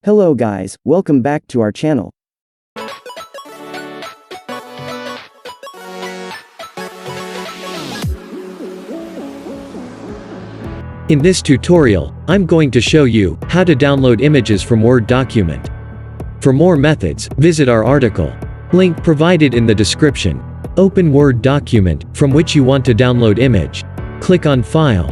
Hello guys, welcome back to our channel. In this tutorial, I'm going to show you how to download images from Word document. For more methods, visit our article. Link provided in the description. Open Word document from which you want to download image. Click on File.